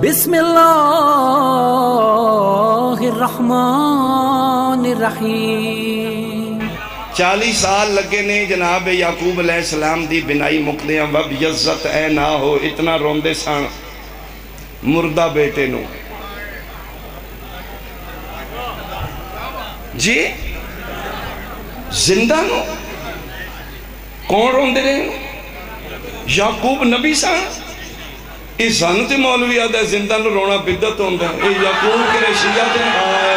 بسم اللہ الرحمن الرحیم۔ 40 سال لگے نے جناب یعقوب علیہ السلام دی بنائی مقدیاں وب یزت اے نہ ہو، اتنا روندے سان مردہ بیٹے نو جی زندہ نو کون روندے رہے یعقوب نبی سان اس سانتے مولوی آدھا ہے زندہ نو رونا بدت ہوندہ ہے اے یعقوب کے رشیہ دن آئے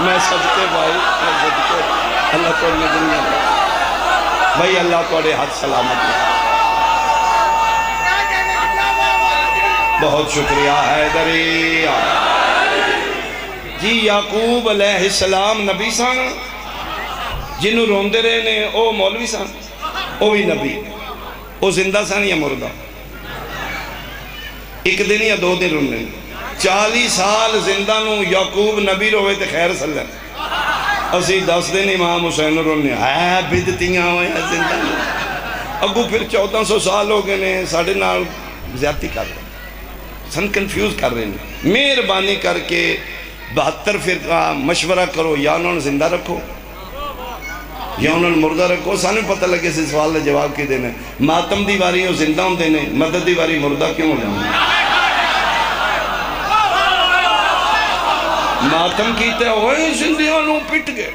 میں صدقے بھائی میں صدقے اللہ کو یہ دنیا بھائی اللہ کو اڑے حد سلامت بہت شکریہ حیدری جی یعقوب علیہ السلام نبی سان جنہوں روندے رہے نے او مولوی سان او بھی نبی او زندہ سان یا مردہ ایک دن یا 2 دن روندے 40 سال زندہ نو یعقوب نبی روئے تے خیر صلی اللہ اسی 10 دن امام حسین رونے ہے بدتیاں ہوئے ہیں زندہ نو اگو پھر 1400 سال ہو گئے نے ساڑھے نال زیادتی کر رہے ہیں سن کنفیوز کر رہے ہیں مہربانی کر کے 72 فرقہ مشورہ کرو یا انہوں نے زندہ رکھو یا انہوں نے مردہ رکھو سانے پتہ لگے سے سوال نے جواب کی دینے ماتم دیواری ہو زندہ ہوں دینے مدد دیواری مردہ کیوں ہو جانے ماتم کیتے ہوئے زندیاں نو پٹ گئے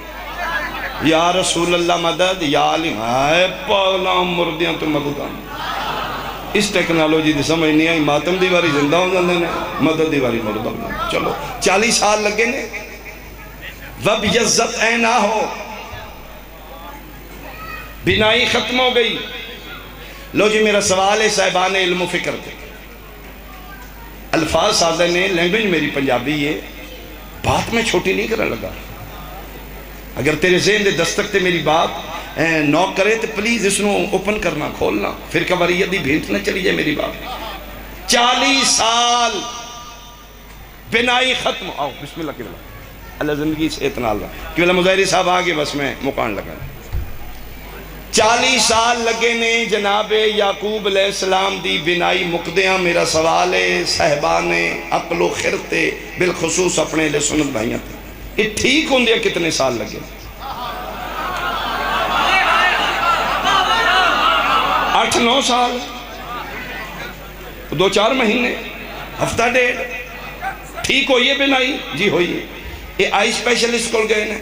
یا رسول اللہ مدد یا علم ہے پاگلا مردیاں تو مدد آنے اس ٹیکنالوجی دی سمجھ نہیں آئی ماتم دیواری زندہ ہوں جاندے نے مدد دیواری مردہ ہوں چلو 40 سال لگے نے وب یزت اے نہ ہو بنائی ختم ہو گئی لو جی میرا سوال ہے صاحبان علم و فکر تھے الفاظ سادہ نے لینگویج میری پنجابی ہے بات میں چھوٹی نہیں کرنے لگا اگر تیرے ذہن دے دستک تے میری بات نوک کرے تو پلیز اس نو اوپن کرنا کھولنا فرقہ واریت دی بھیٹ نہ چلی جائے میری بات 40 سال بنائی ختم آؤ بسم اللہ کی بلا اللہ زندگی سے اتنا اللہ کہ بلا مظاہری صاحب آگے بس میں مکان لگا 40 سال لگے نے جناب یعقوب علیہ السلام دی بنائی مقدیاں میرا سوال ہے صاحبان عقل و خرتے بالخصوص اپنے لئے سنت بھائیاں تھے یہ ٹھیک ہوں دیا کتنے سال لگے 8-9 سال 2-4 مہینے ہفتہ ڈیڑھ ٹھیک ہوئی ہے بنائی جی ہوئی ہے یہ آئی اسپیشلسٹ کول گئے نے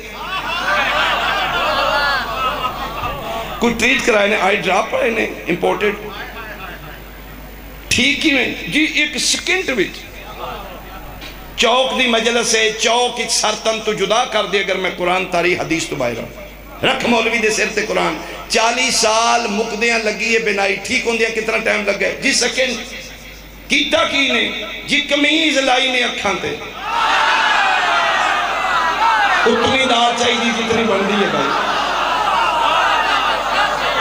کوئی ٹریٹ کرائے نے آئی ڈراپ پڑے نے امپورٹڈ ٹھیک ہی میں جی ایک سکنٹ وچ چوک دی مجلس ہے چوک ایک سرطن تو جدا کر دے اگر میں قرآن تاریخ حدیث تو باہر ہوں رکھ مولوی دے سر تے قرآن 40 سال مقدیاں لگی ہے بنائی ٹھیک ہوں دیا کتنا ٹائم لگ گئے جی سکنٹ کیتا کی نے جی کمیز لائی نے اکھاں تے اتنی دار چاہی دی جتنی بن دی ہے بھائی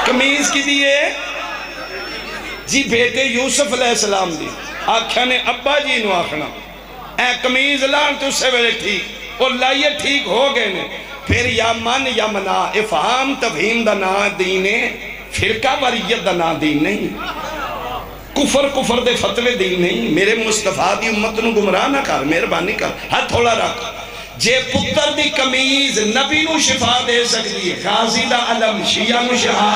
کمیز کی دیئے جی بیٹے یوسف علیہ السلام دی آکھا نے ابا جی نو آخنا اے کمیز لان تو سے ویلے ٹھیک اور لائیے ٹھیک ہو گئے نے پھر یا من یا منا افہام تفہیم دا نا دینے فرقہ واریت دا نا دین نہیں کفر دے فتوے دین نہیں میرے مصطفیٰ دی امت نو گمراہ نہ کر مہربانی کر ہاتھ تھوڑا رکھ جے پتر دی کمیز نبی نو شفا دے سکتی ہے غازی دا علم شیعہ نو شفا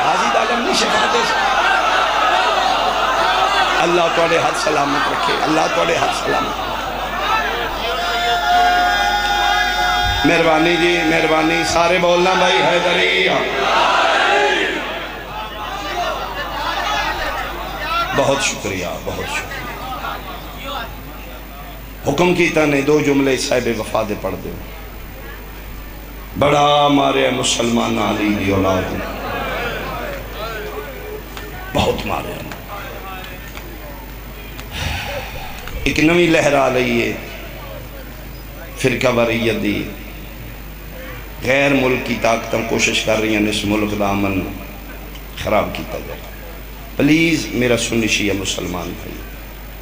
غازی دا علم نو شفا دے سکتی اللہ توڑے حد سلامت رکھے اللہ توڑے حد سلامت مہربانی جی مہربانی سارے بولنا بھائی حیدری بہت شکریہ بہت شکریہ حکم کیتا نے 2 جملے صاحب وفا دے پڑھ دے بڑا مارے مسلمان علی دی اولاد بہت مارے ایک نوی لہر آ رہی ہے فرقہ واریت دی غیر ملکی طاقتیں کوشش کر رہی ہیں اس ملک دا امن خراب کیتا جائے پلیز میرا سنی شیعہ مسلمان بھائی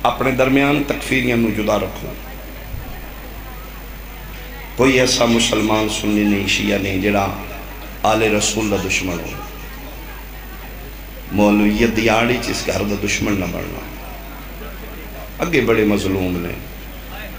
اپنے درمیان تکفیریاں نو جدا رکھو کوئی ایسا مسلمان سنی نہیں شیعہ نہیں جڑا آل رسول دا دشمن ہو مولویت دیاڑی چس گھر دا دشمن نہ بننا. اگے بڑے مظلوم نے